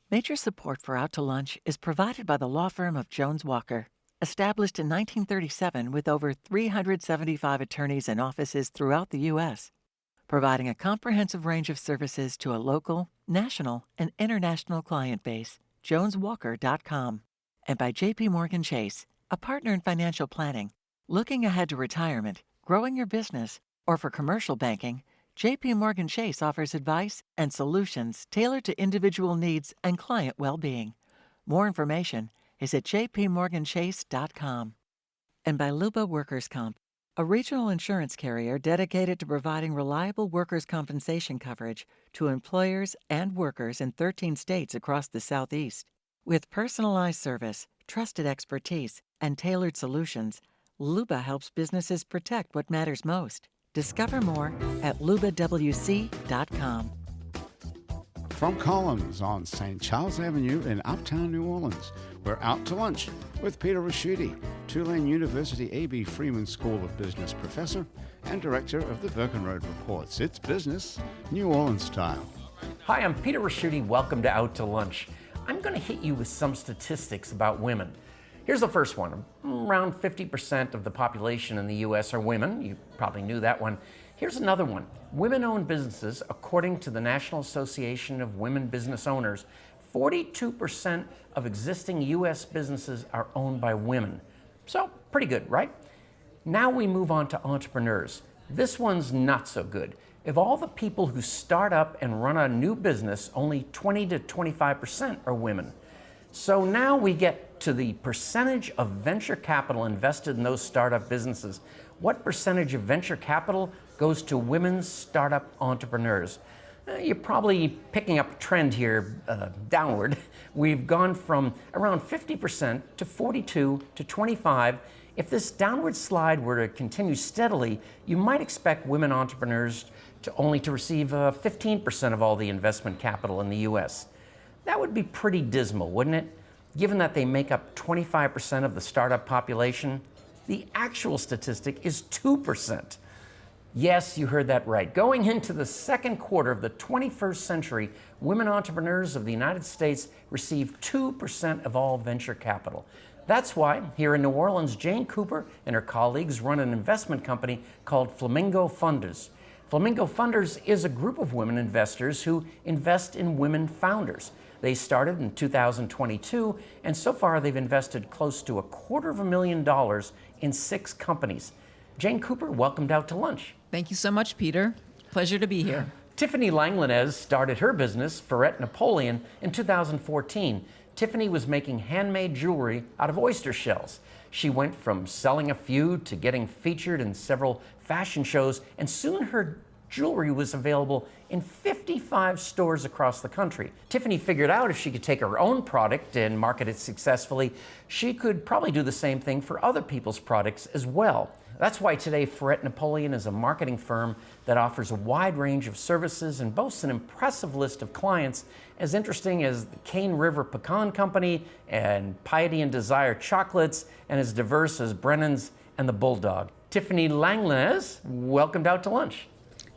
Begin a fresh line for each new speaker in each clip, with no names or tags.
Major support for Out to Lunch is provided by the law firm of Jones Walker, established in 1937 with over 375 attorneys and offices throughout the U.S., providing a comprehensive range of services to a local, national, and international client base. JonesWalker.com. And by J.P. Morgan Chase, a partner in financial planning. Looking ahead to retirement, growing your business, or for commercial banking, J.P. Morgan Chase offers advice and solutions tailored to individual needs and client well-being. More information is at jpmorganchase.com. And by Luba Workers' Comp, a regional insurance carrier dedicated to providing reliable workers' compensation coverage to employers and workers in 13 states across the Southeast. With personalized service, trusted expertise, and tailored solutions, Luba helps businesses protect what matters most. Discover more at lubawc.com.
From Collins on St. Charles Avenue in Uptown New Orleans, we're Out to Lunch with Peter Raschuti, Tulane University A.B. Freeman School of Business professor and director of the Birkenroad Reports. It's business, New Orleans style.
Hi, I'm Peter Raschuti. Welcome to Out to Lunch. I'm going to hit you with some statistics about women. Here's the first one. Around 50% of the population in the U.S. are women. You probably knew that one. Here's another one. Women-owned businesses, according to the National Association of Women Business Owners, 42% of existing U.S. businesses are owned by women. So, pretty good, right? Now we move on to entrepreneurs. This one's not so good. Of all the people who start up and run a new business, only 20 to 25% are women. So now we get to the percentage of venture capital invested in those startup businesses. What percentage of venture capital goes to women's startup entrepreneurs? You're probably picking up a trend here downward. We've gone from around 50% to 42 to 25. If this downward slide were to continue steadily, you might expect women entrepreneurs to receive 15% of all the investment capital in the U.S. That would be pretty dismal, wouldn't it? Given that they make up 25% of the startup population, the actual statistic is 2%. Yes, you heard that right. Going into the second quarter of the 21st century, women entrepreneurs of the United States receive 2% of all venture capital. That's why, here in New Orleans, Jane Cooper and her colleagues run an investment company called Flamingo Funders. Flamingo Funders is a group of women investors who invest in women founders. They started in 2022, and so far they've invested close to $250,000 in 6 companies. Jane Cooper, welcomed Out to Lunch.
Thank you so much, Peter. Pleasure to be here.
Tiffany Langlanez started her business, Ferret Napoleon, in 2014. Tiffany was making handmade jewelry out of oyster shells. She went from selling a few to getting featured in several fashion shows, and soon her jewelry was available in 55 stores across the country. Tiffany figured out if she could take her own product and market it successfully, she could probably do the same thing for other people's products as well. That's why today Ferret Napoleon is a marketing firm that offers a wide range of services and boasts an impressive list of clients as interesting as the Cane River Pecan Company and Piety and Desire Chocolates, and as diverse as Brennan's and the Bulldog. Tiffany Langlanez, welcomed Out to Lunch.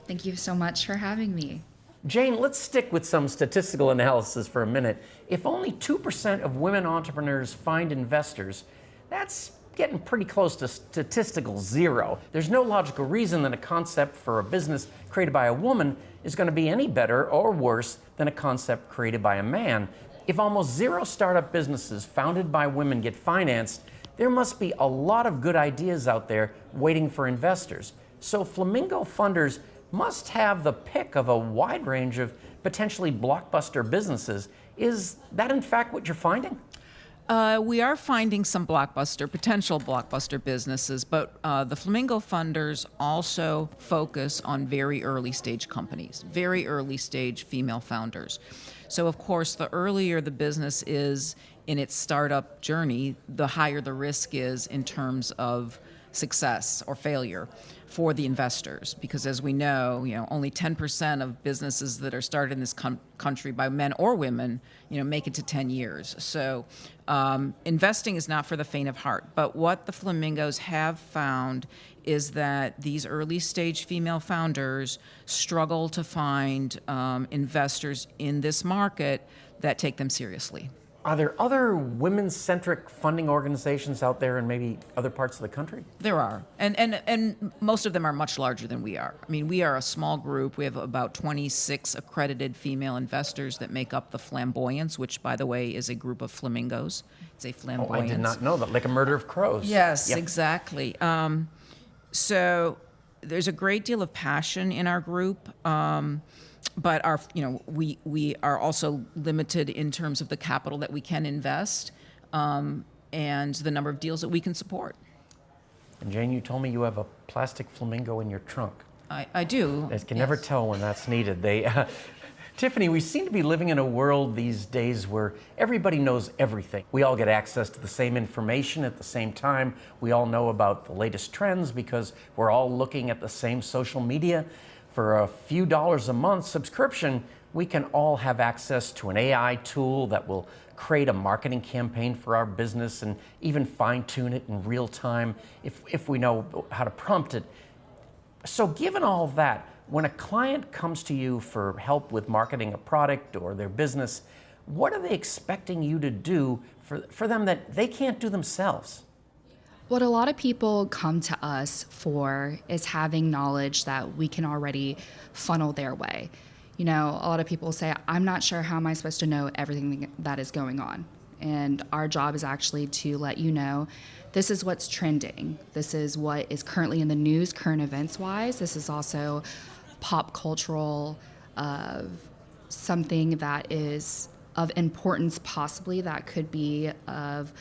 Thank you so much for having me.
Jane, let's stick with some statistical analysis for a minute. If only 2% of women entrepreneurs find investors, that's getting pretty close to statistical zero. There's no logical reason that a concept for a business created by a woman is going to be any better or worse than a concept created by a man. If almost zero startup businesses founded by women get financed, there must be a lot of good ideas out there waiting for investors. So Flamingo Funders must have the pick of a wide range of potentially blockbuster businesses. Is that in fact what you're finding?
We are finding some potential blockbuster businesses, but the Flamingo Funders also focus on very early stage companies, very early stage female founders. So of course, the earlier the business is in its startup journey, the higher the risk is in terms of success or failure for the investors, because as we know, only 10% of businesses that are started in this country by men or women, make it to 10 years. So investing is not for the faint of heart. But what the Flamingos have found is that these early stage female founders struggle to find investors in this market that take them seriously.
Are there other women-centric funding organizations out there in maybe other parts of the country?
There are, and most of them are much larger than we are. I mean, we are a small group. We have about 26 accredited female investors that make up the Flamboyance, which, by the way, is a group of flamingos. It's a
Oh,
flamboyance.
I did not know that, like a murder of crows.
Yes,
Yep.
exactly. So there's a great deal of passion in our group. But we are also limited in terms of the capital that we can invest, and the number of deals that we can support.
And Jane, you told me you have a plastic flamingo in your trunk.
I do.
I can never tell when that's needed. Tiffany, we seem to be living in a world these days where everybody knows everything. We all get access to the same information at the same time. We all know about the latest trends because we're all looking at the same social media. For a few dollars a month subscription, we can all have access to an AI tool that will create a marketing campaign for our business and even fine-tune it in real time if we know how to prompt it. So given all that, when a client comes to you for help with marketing a product or their business, what are they expecting you to do for them that they can't do themselves?
What a lot of people come to us for is having knowledge that we can already funnel their way. You know, a lot of people say, I'm not sure how am I supposed to know everything that is going on. And our job is actually to let you know this is what's trending. This is what is currently in the news, current events wise. This is also pop cultural, something that is of importance possibly that could be of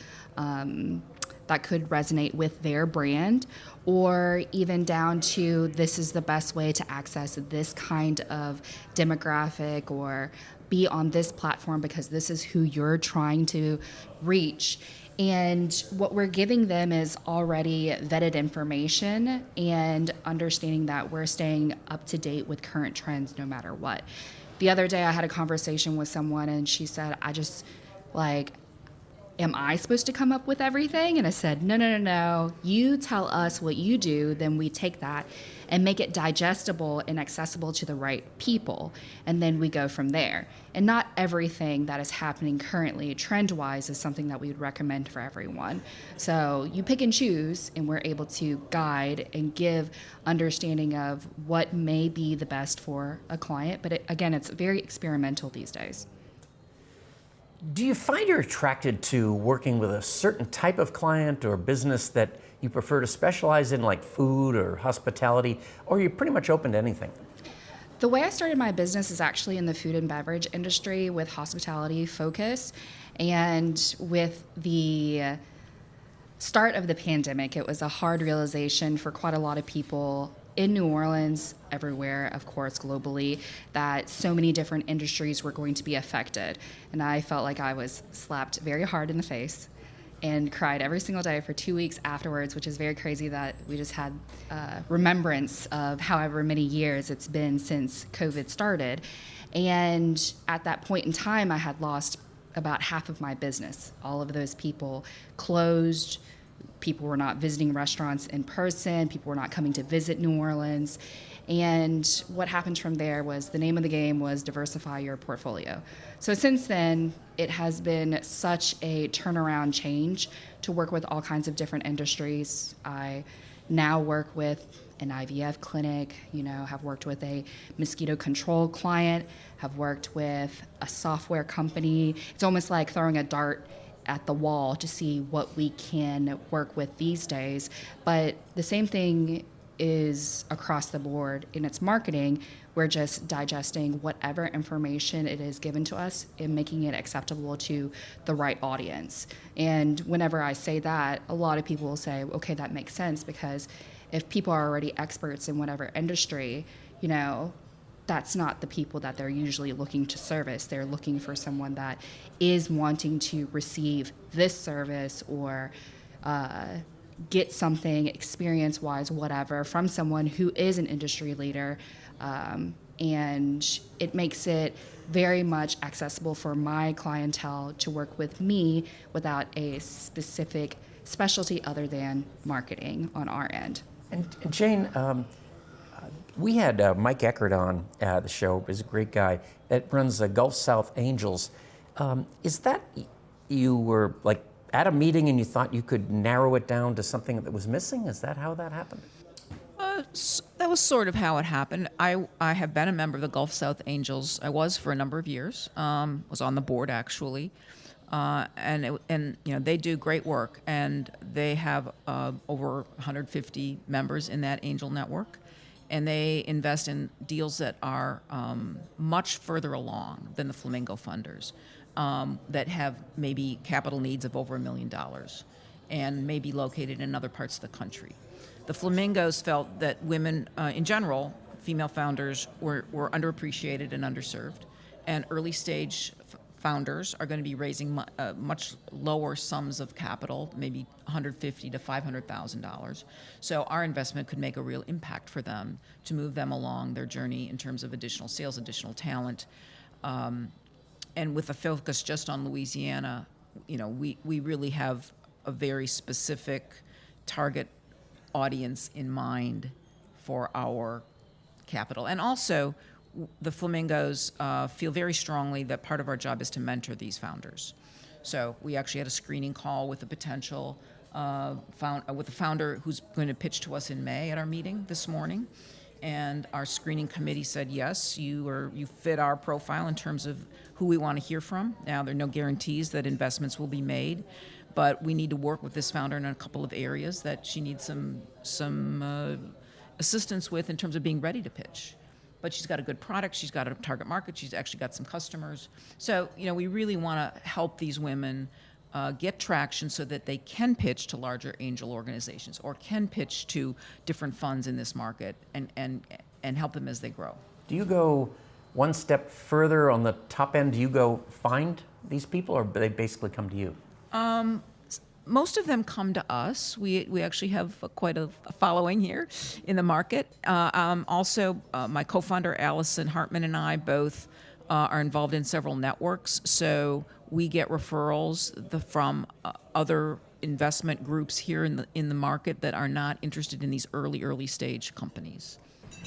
that could resonate with their brand, or even down to this is the best way to access this kind of demographic or be on this platform because this is who you're trying to reach. And what we're giving them is already vetted information and understanding that we're staying up to date with current trends no matter what. The other day I had a conversation with someone and she said, am I supposed to come up with everything? And I said, no. You tell us what you do, then we take that and make it digestible and accessible to the right people. And then we go from there. And not everything that is happening currently trend-wise is something that we would recommend for everyone. So you pick and choose, and we're able to guide and give understanding of what may be the best for a client. But again, it's very experimental these days.
Do you find you're attracted to working with a certain type of client or business that you prefer to specialize in, like food or hospitality, or you're pretty much open to anything?
The way I started my business is actually in the food and beverage industry with hospitality focus. And with the start of the pandemic, it was a hard realization for quite a lot of people in New Orleans, everywhere, of course, globally, that so many different industries were going to be affected. And I felt like I was slapped very hard in the face and cried every single day for 2 weeks afterwards, which is very crazy that we just had remembrance of however many years it's been since COVID started. And at that point in time, I had lost about half of my business. All of those people closed. People were not visiting restaurants in person. People were not coming to visit New Orleans. And what happened from there was the name of the game was diversify your portfolio. So since then, it has been such a turnaround change to work with all kinds of different industries. I now work with an IVF clinic, have worked with a mosquito control client, have worked with a software company. It's almost like throwing a dart at the wall to see what we can work with these days. But the same thing is across the board in its marketing. We're just digesting whatever information it is given to us and making it acceptable to the right audience. And whenever I say that, a lot of people will say, okay, that makes sense, because if people are already experts in whatever industry, that's not the people that they're usually looking to service. They're looking for someone that is wanting to receive this service or get something experience-wise, whatever, from someone who is an industry leader. And it makes it very much accessible for my clientele to work with me without a specific specialty other than marketing on our end.
And Jane, we had Mike Eckert on the show. He's a great guy that runs Gulf South Angels. Is that you were like at a meeting and you thought you could narrow it down to something that was missing? Is that how that happened?
That was sort of how it happened. I have been a member of the Gulf South Angels. I was for a number of years. Was on the board actually, and they do great work, and they have over 150 members in that angel network, and they invest in deals that are much further along than the Flamingo funders, that have maybe capital needs of over $1 million, and may be located in other parts of the country. The Flamingos felt that women, in general, female founders, were underappreciated and underserved, and early stage founders are going to be raising much lower sums of capital, maybe $150,000 to $500,000. So our investment could make a real impact for them to move them along their journey in terms of additional sales, additional talent, and with a focus just on Louisiana. We really have a very specific target audience in mind for our capital. And also, the Flamingos feel very strongly that part of our job is to mentor these founders. So we actually had a screening call with a potential with a founder who's going to pitch to us in May at our meeting this morning. And our screening committee said, yes, you fit our profile in terms of who we want to hear from. Now, there are no guarantees that investments will be made, but we need to work with this founder in a couple of areas that she needs some assistance with in terms of being ready to pitch. But she's got a good product, she's got a target market, she's actually got some customers. So, we really want to help these women get traction so that they can pitch to larger angel organizations or can pitch to different funds in this market and help them as they grow.
Do you go one step further on the top end? Do you go find these people, or they basically come to you?
Most of them come to us. We actually have quite a following here in the market. Also, my co-founder Allison Hartman and I both are involved in several networks, so we get referrals from other investment groups here in the market that are not interested in these early stage companies.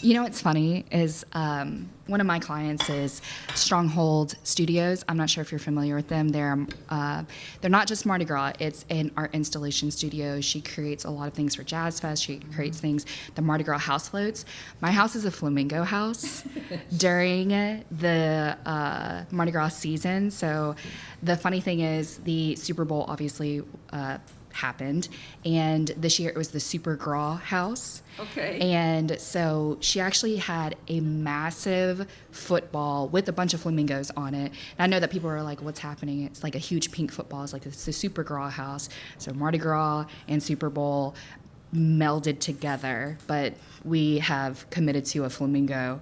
What's funny is one of my clients is Stronghold Studios. I'm not sure if you're familiar with them. They're not just Mardi Gras. It's an art installation studio. She creates a lot of things for Jazz Fest. She creates things, the Mardi Gras house floats. My house is a flamingo house during the Mardi Gras season. So the funny thing is the Super Bowl obviously happened, and this year it was the Super Gras house.
Okay.
And so she actually had a massive football with a bunch of flamingos on it. And I know that people are like, what's happening? It's like a huge pink football. It's like it's the Super Gras house. So Mardi Gras and Super Bowl melded together, but we have committed to a flamingo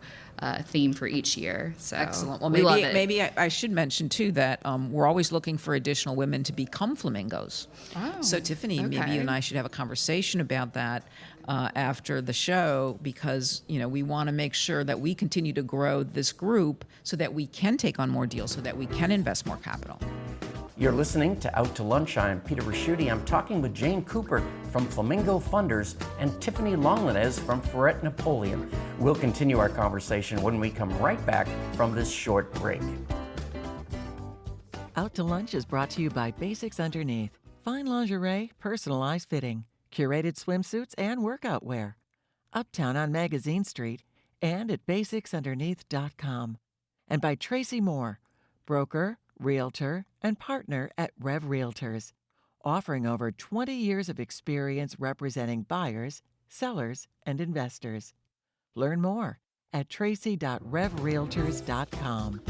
theme for each year. So
excellent. Well,
we love it.
maybe I should mention too that we're always looking for additional women to become flamingos.
Oh,
so Tiffany,
okay.
maybe you and I should have a conversation about that after the show, because we want to make sure that we continue to grow this group so that we can take on more deals, so that we can invest more capital.
You're listening to Out to Lunch. I'm Peter Raschuti. I'm talking with Jane Cooper from Flamingo Funders and Tiffany Longlinez from Ferret Napoleon. We'll continue our conversation when we come right back from this short break.
Out to Lunch is brought to you by Basics Underneath. Fine lingerie, personalized fitting, curated swimsuits, and workout wear. Uptown on Magazine Street and at basicsunderneath.com. And by Tracy Moore, broker, realtor, and partner at Rev Realtors, offering over 20 years of experience representing buyers, sellers, and investors. Learn more at tracy.revrealtors.com.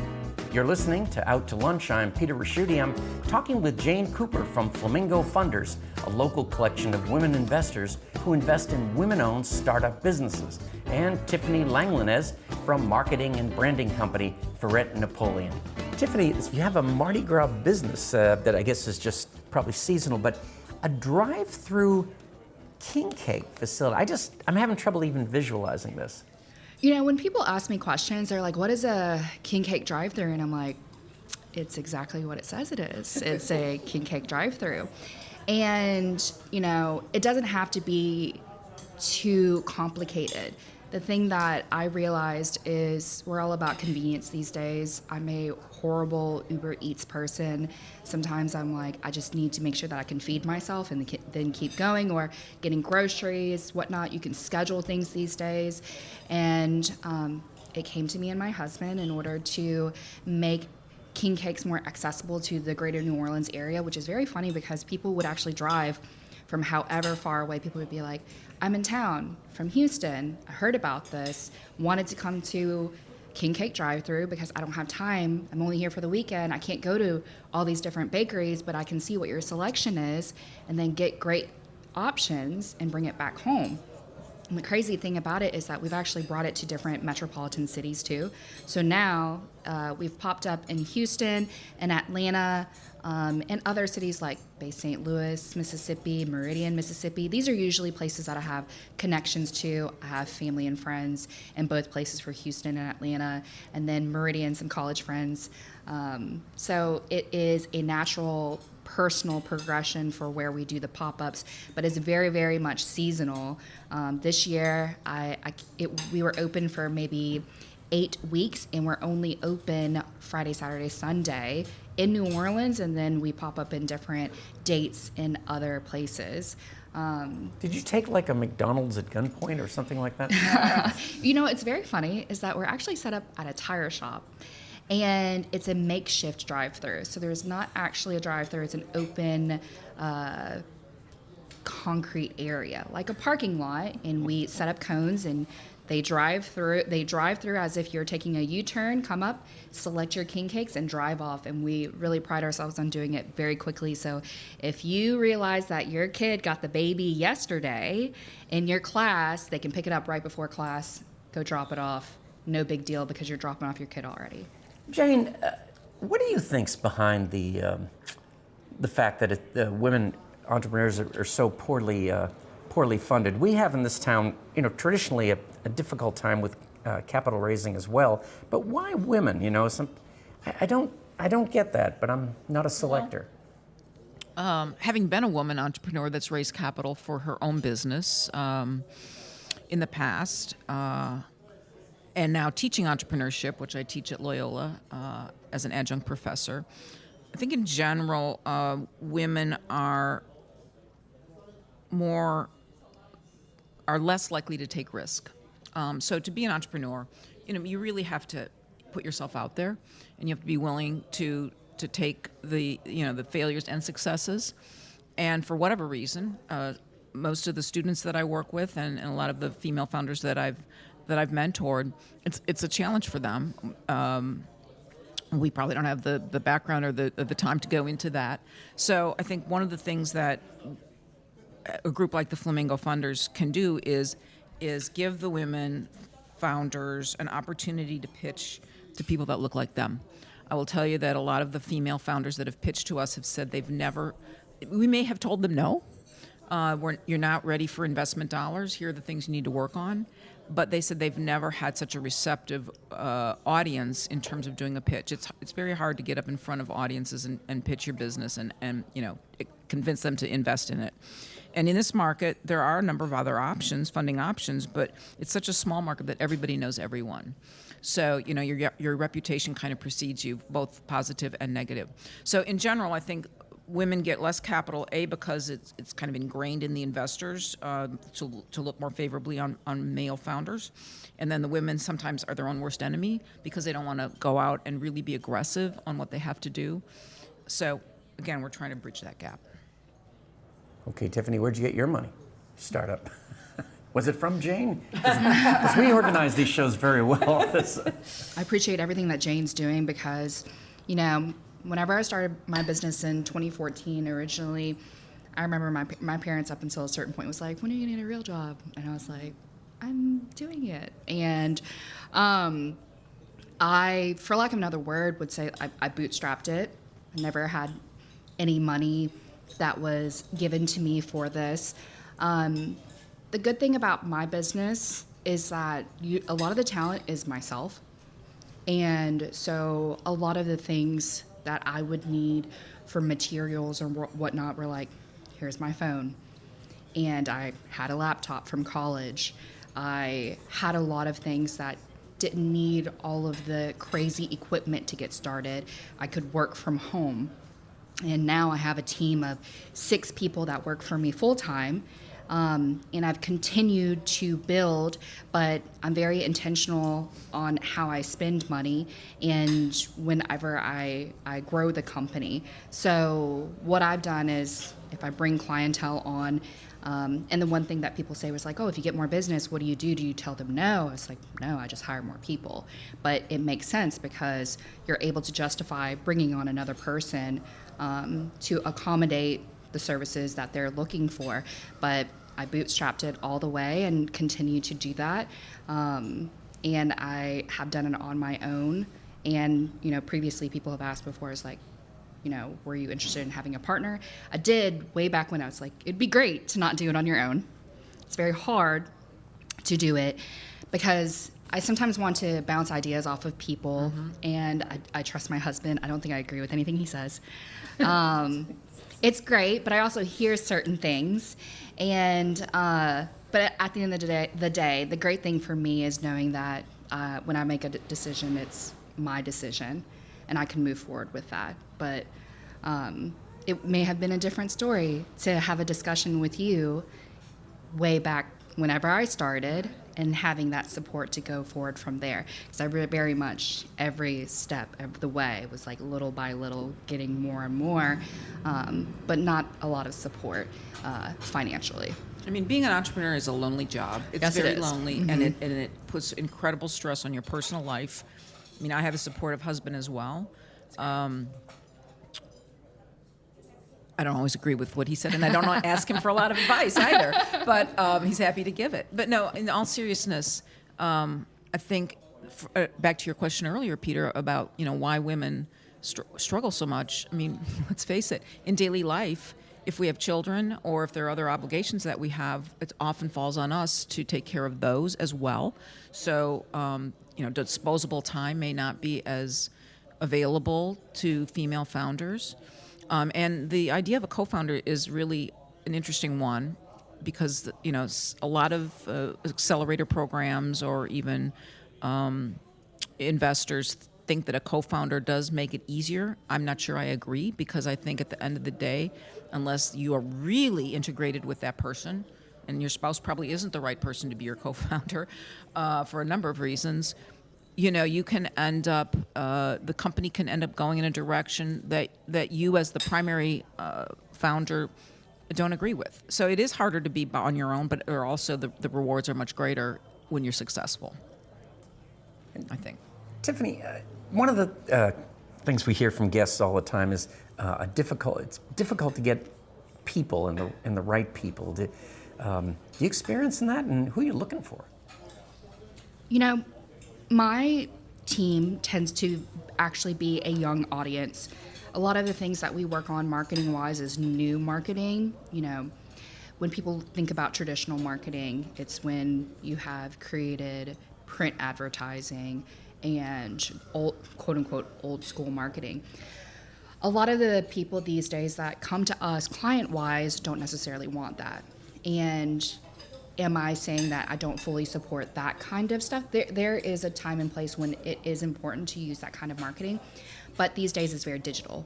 You're listening to Out to Lunch. I'm Peter Raschuti. I'm talking with Jane Cooper from Flamingo Funders, a local collection of women investors who invest in women-owned startup businesses, and Tiffany Longlinez from marketing and branding company Ferret Napoleon. Tiffany, you have a Mardi Gras business that I guess is just probably seasonal, but a drive-through king cake facility. I'm having trouble even visualizing this.
When people ask me questions, they're like, what is a king cake drive-thru? And I'm like, it's exactly what it says it is. It's a king cake drive-thru. And, it doesn't have to be too complicated. The thing that I realized is we're all about convenience these days. I'm a horrible Uber Eats person. Sometimes I'm like, I just need to make sure that I can feed myself and then keep going, or getting groceries, whatnot. You can schedule things these days. And it came to me and my husband in order to make king cakes more accessible to the greater New Orleans area, which is very funny because people would actually drive from however far away. People would be like, I'm in town from Houston. I heard about this, wanted to come to King Cake drive-thru because I don't have time. I'm only here for the weekend. I can't go to all these different bakeries, but I can see what your selection is and then get great options and bring it back home. And the crazy thing about it is that we've actually brought it to different metropolitan cities too. So now we've popped up in Houston and Atlanta and other cities like Bay St. Louis, Mississippi, Meridian, Mississippi. These are usually places that I have connections to. I have family and friends in both places for Houston and Atlanta, and then Meridian, some college friends. So it is a natural personal progression for where we do the pop-ups, but it's very, very much seasonal. This year, we were open for maybe 8 weeks, and we're only open Friday, Saturday, Sunday in New Orleans, and then we pop up in different dates in other places.
Did you take like a McDonald's at gunpoint or something like that?
You know, it's very funny is that we're actually set up at a tire shop. And it's a makeshift drive-through. So there's not actually a drive-through. It's an open concrete area, like a parking lot. And we set up cones and they drive through as if you're taking a U-turn, come up, select your king cakes and drive off. And we really pride ourselves on doing it very quickly. So if you realize that your kid got the baby yesterday in your class, they can pick it up right before class, go drop it off. No big deal because you're dropping off your kid already.
Jane, what do you think's behind the fact that women entrepreneurs are so poorly funded? We have in this town, traditionally a difficult time with capital raising as well. But why women? I don't get that. But I'm not a selector.
Having been a woman entrepreneur that's raised capital for her own business in the past. And now teaching entrepreneurship, which I teach at Loyola as an adjunct professor. I think in general, women are less likely to take risk. So to be an entrepreneur, you really have to put yourself out there, and you have to be willing to take the failures and successes. And for whatever reason, most of the students that I work with, and a lot of the female founders that I've mentored, it's a challenge for them. We probably don't have the background or the time to go into that. So I think one of the things that a group like the Flamingo Funders can do is give the women founders an opportunity to pitch to people that look like them. I will tell you that a lot of the female founders that have pitched to us have said we may have told them no, you're not ready for investment dollars, here are the things you need to work on. But they said they've never had such a receptive audience in terms of doing a pitch. It's very hard to get up in front of audiences and pitch your business and convince them to invest in it. And in this market, there are a number of other options, funding options, but it's such a small market that everybody knows everyone. So, your reputation kind of precedes you, both positive and negative. So in general, I think women get less capital, because it's kind of ingrained in the investors to look more favorably on male founders. And then the women sometimes are their own worst enemy because they don't want to go out and really be aggressive on what they have to do. So again, we're trying to bridge that gap.
Okay, Tiffany, where'd you get your money? Startup. Was it from Jane? Because we organize these shows very well.
I appreciate everything that Jane's doing because, whenever I started my business in 2014, originally, I remember my parents up until a certain point was like, when are you going to get a real job? And I was like, I'm doing it. And I, for lack of another word, would say I bootstrapped it. I never had any money that was given to me for this. The good thing about my business is that a lot of the talent is myself. And so a lot of the things that I would need for materials or whatnot were like, here's my phone. And I had a laptop from college. I had a lot of things that didn't need all of the crazy equipment to get started. I could work from home. And now I have a team of 6 people that work for me full time. And I've continued to build, but I'm very intentional on how I spend money and whenever I grow the company. So what I've done is if I bring clientele on, and the one thing that people say was like, oh, if you get more business, what do you do? Do you tell them no? I was like, no, I just hire more people. But it makes sense because you're able to justify bringing on another person to accommodate the services that they're looking for. But I bootstrapped it all the way and continue to do that. And I have done it on my own. And, previously people have asked before, is like, were you interested in having a partner? I did way back when I was like, it'd be great to not do it on your own. It's very hard to do it because I sometimes want to bounce ideas off of people, and I trust my husband. I don't think I agree with anything he says. It's great, but I also hear certain things. And but at the end of the day, the great thing for me is knowing that when I make a decision, it's my decision, and I can move forward with that. But it may have been a different story to have a discussion with you way back whenever I started, and having that support to go forward from there. Because I very much, every step of the way was like little by little getting more and more, but not a lot of support financially.
I mean, being an entrepreneur is a lonely job. It's
Yes, it
very
is.
lonely, and it puts incredible stress on your personal life. I mean, I have a supportive husband as well. I don't always agree with what he said, and I don't ask him for a lot of advice either, but he's happy to give it. But no, in all seriousness, I think, back to your question earlier, Peter, about why women struggle so much. I mean, let's face it, in daily life, if we have children or if there are other obligations that we have, it often falls on us to take care of those as well. So, disposable time may not be as available to female founders. And the idea of a co-founder is really an interesting one because, a lot of accelerator programs or even investors think that a co-founder does make it easier. I'm not sure I agree, because I think at the end of the day, unless you are really integrated with that person, and your spouse probably isn't the right person to be your co-founder for a number of reasons, you can end up, the company can end up going in a direction that you as the primary founder don't agree with. So it is harder to be on your own, but also the rewards are much greater when you're successful, I think.
Tiffany, one of the things we hear from guests all the time is it's difficult to get people and the right people. Do you experience that, and who are you looking for?
My team tends to actually be a young audience. A lot of the things that we work on marketing-wise is new marketing. When people think about traditional marketing, it's when you have created print advertising and quote-unquote old school marketing. A lot of the people these days that come to us client-wise don't necessarily want that. And am I saying that I don't fully support that kind of stuff? There is a time and place when it is important to use that kind of marketing, but these days it's very digital.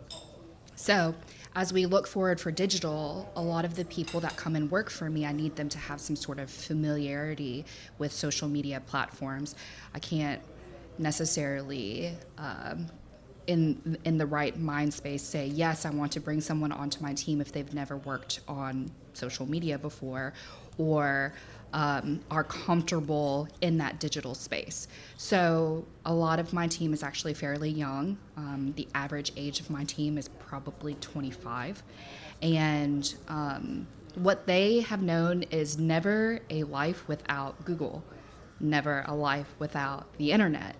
So as we look forward for digital, a lot of the people that come and work for me, I need them to have some sort of familiarity with social media platforms. I can't necessarily in the right mind space say, yes, I want to bring someone onto my team if they've never worked on social media before, or are comfortable in that digital space. So a lot of my team is actually fairly young. The average age of my team is probably 25. And what they have known is never a life without Google, never a life without the internet,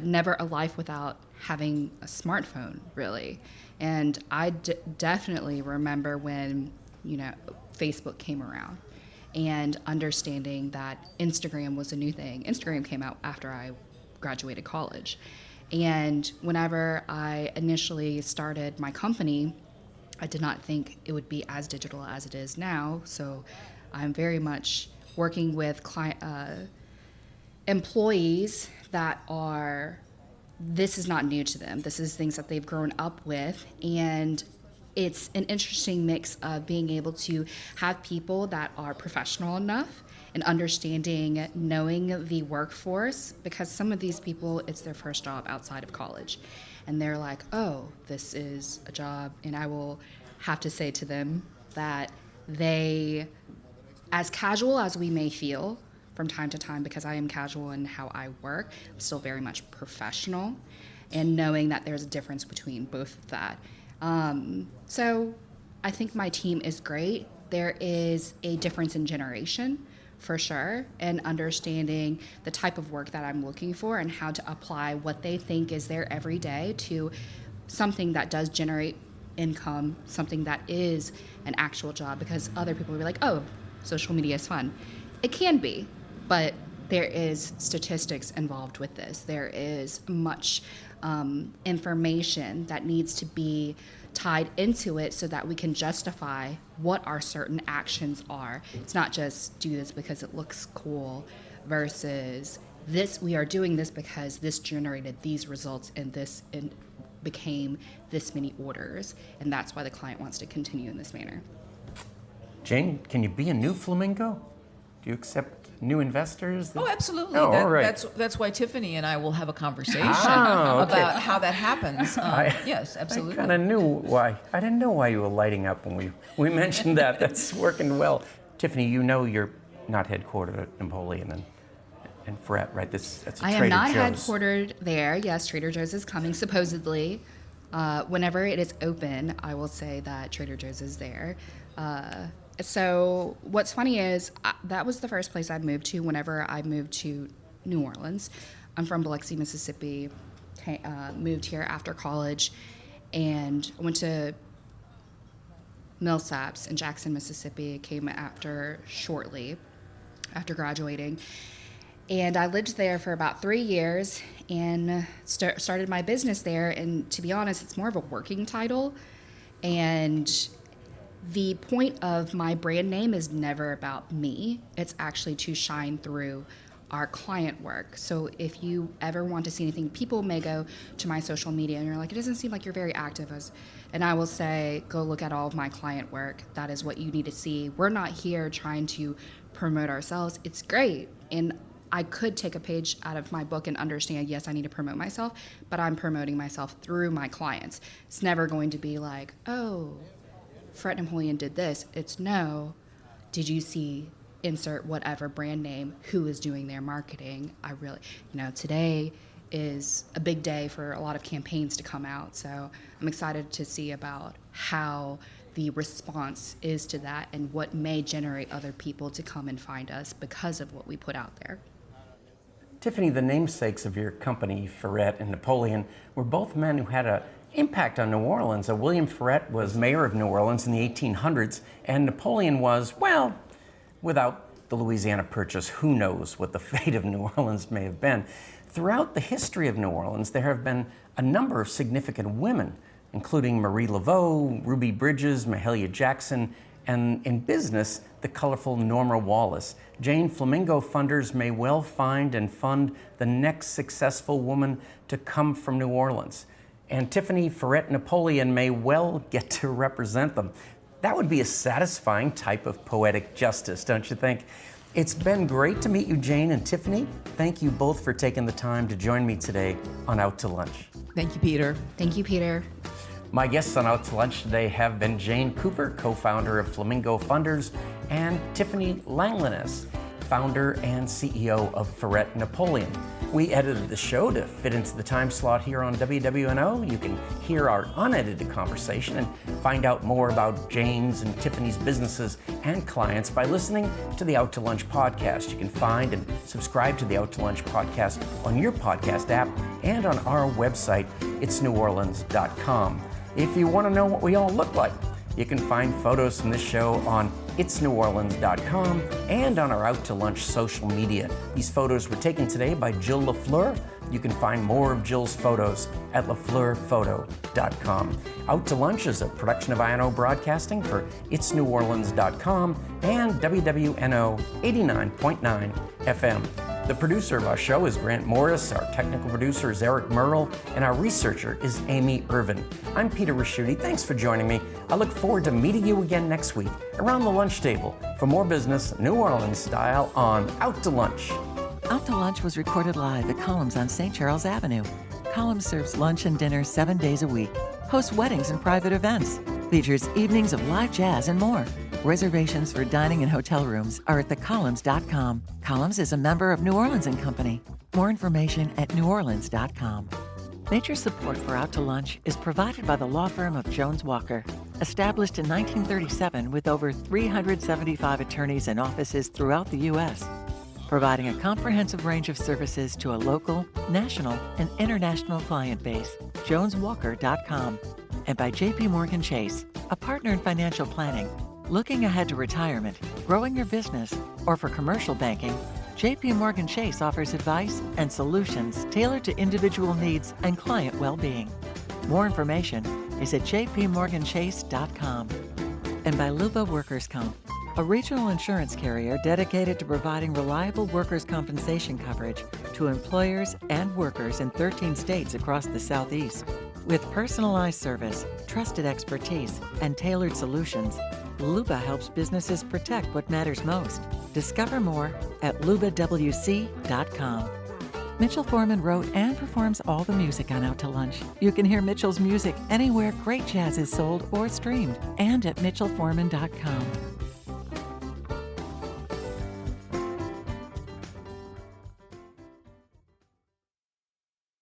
never a life without having a smartphone, really. And I definitely remember when, Facebook came around, and understanding that Instagram was a new thing. Instagram came out after I graduated college. And whenever I initially started my company, I did not think it would be as digital as it is now. So I'm very much working with employees that are, this is not new to them. This is things that they've grown up with. And it's an interesting mix of being able to have people that are professional enough and understanding, knowing the workforce, because some of these people, it's their first job outside of college. And they're like, oh, this is a job. And I will have to say to them that they, as casual as we may feel from time to time, because I am casual in how I work, I'm still very much professional, and knowing that there's a difference between both of that. So I think my team is great. There is a difference in generation, for sure, and understanding the type of work that I'm looking for and how to apply what they think is their everyday to something that does generate income, something that is an actual job, because other people will be like, oh, social media is fun. It can be, but there is statistics involved with this. There is much information that needs to be tied into it so that we can justify what our certain actions are. It's not just do this because it looks cool versus this, we are doing this because this generated these results and this became this many orders. And that's why the client wants to continue in this manner.
Jane, can you be a new Flamingo? Do you accept new investors?
Oh, absolutely.
Oh, all right.
That's why Tiffany and I will have a conversation
okay.
about how that happens. Yes, absolutely.
I kind of knew why. I didn't know why you were lighting up when we mentioned that. That's working well. Tiffany, you know you're not headquartered at Napoleon and Fret, right? That's a
I
Trader
am not
Joe's.
headquartered there. Yes, Trader Joe's is coming supposedly. Whenever it is open, I will say that Trader Joe's is there. So what's funny is that was the first place I'd moved to whenever I moved to New Orleans. I'm from Biloxi, Mississippi, moved here after college, and went to Millsaps in Jackson, Mississippi. Came shortly after graduating. And I lived there for about 3 years and started my business there. And to be honest, it's more of a working title. And the point of my brand name is never about me. It's actually to shine through our client work. So if you ever want to see anything, people may go to my social media and you're like, it doesn't seem like you're very active. And I will say, go look at all of my client work. That is what you need to see. We're not here trying to promote ourselves. It's great. And I could take a page out of my book and understand, yes, I need to promote myself, but I'm promoting myself through my clients. It's never going to be like, oh, Fret Napoleon did this. It's no, did you see insert whatever brand name, who is doing their marketing? I really, today is a big day for a lot of campaigns to come out. So I'm excited to see about how the response is to that and what may generate other people to come and find us because of what we put out there.
Tiffany, the namesakes of your company, Ferret and Napoleon, were both men who had an impact on New Orleans. William Ferret was mayor of New Orleans in the 1800s, and Napoleon was, well, without the Louisiana Purchase, who knows what the fate of New Orleans may have been. Throughout the history of New Orleans, there have been a number of significant women, including Marie Laveau, Ruby Bridges, Mahalia Jackson, and in business, the colorful Norma Wallace. Jane, Flamingo funders may well find and fund the next successful woman to come from New Orleans. And Tiffany, Ferret, Napoleon may well get to represent them. That would be a satisfying type of poetic justice, don't you think? It's been great to meet you, Jane and Tiffany. Thank you both for taking the time to join me today on Out to Lunch.
Thank you, Peter.
Thank you, Peter.
My guests on Out to Lunch today have been Jane Cooper, co-founder of Flamingo Funders, and Tiffany Langlaness, founder and CEO of Ferret Napoleon. We edited the show to fit into the time slot here on WWNO. You can hear our unedited conversation and find out more about Jane's and Tiffany's businesses and clients by listening to the Out to Lunch podcast. You can find and subscribe to the Out to Lunch podcast on your podcast app and on our website, itsneworleans.com. If you want to know what we all look like, you can find photos from this show on itsneworleans.com and on our Out to Lunch social media. These photos were taken today by Jill LaFleur, You can find more of Jill's photos at lafleurphoto.com. Out to Lunch is a production of INO Broadcasting for itsneworleans.com and WWNO 89.9 FM. The producer of our show is Grant Morris, our technical producer is Eric Merle, and our researcher is Amy Irvin. I'm Peter Raschuti. Thanks for joining me. I look forward to meeting you again next week around the lunch table for more business, New Orleans style, on Out to Lunch.
Out to Lunch was recorded live at Columns on St. Charles Avenue. Columns serves lunch and dinner 7 days a week, hosts weddings and private events, features evenings of live jazz and more. Reservations for dining and hotel rooms are at thecolumns.com. Columns is a member of New Orleans & Company. More information at neworleans.com. Major support for Out to Lunch is provided by the law firm of Jones Walker, established in 1937 with over 375 attorneys and offices throughout the U.S., providing a comprehensive range of services to a local, national, and international client base. JonesWalker.com. And by J.P. Morgan Chase, a partner in financial planning. Looking ahead to retirement, growing your business, or for commercial banking, J.P. Morgan Chase offers advice and solutions tailored to individual needs and client well-being. More information is at jpmorganchase.com. And by Luba Workers' Comp, a regional insurance carrier dedicated to providing reliable workers' compensation coverage to employers and workers in 13 states across the Southeast. With personalized service, trusted expertise, and tailored solutions, Luba helps businesses protect what matters most. Discover more at lubawc.com. Mitchell Foreman wrote and performs all the music on Out to Lunch. You can hear Mitchell's music anywhere great jazz is sold or streamed, and at mitchellforeman.com.